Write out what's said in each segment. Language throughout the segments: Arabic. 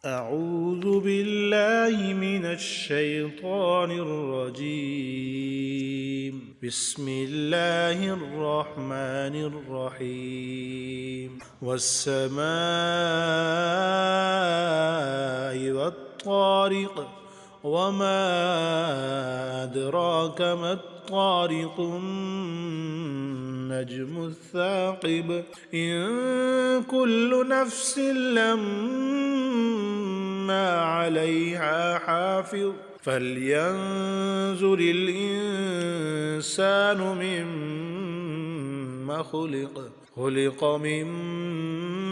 أعوذ بالله من الشيطان الرجيم. بسم الله الرحمن الرحيم. والسماء والطارق، وما أدراك ما الطارق، النجم الثاقب، إن كل نفس لما عليها حافظ، فلينظر الإنسان مما خلق من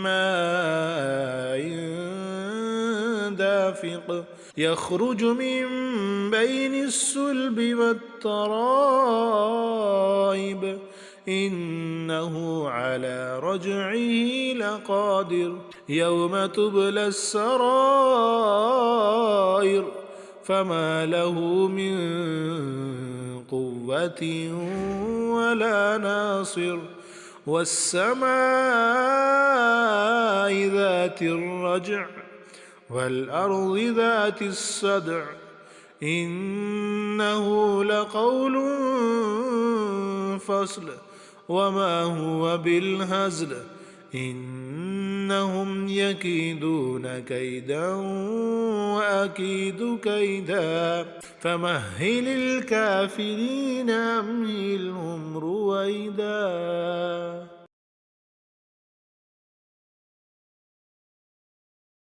ماء دافق، يخرج من بين الصلب والترائب، إنه على رجعه لقادر، يوم تبلى السرائر، فما له من قوة ولا ناصر. والسماء ذات الرجع، والأرض ذات الصدع، إنه لقول فصل، وما هو بالهزل، إنهم يكيدون كيدا وأكيد كيدا، فمهل الكافرين أمهلهم رويدا.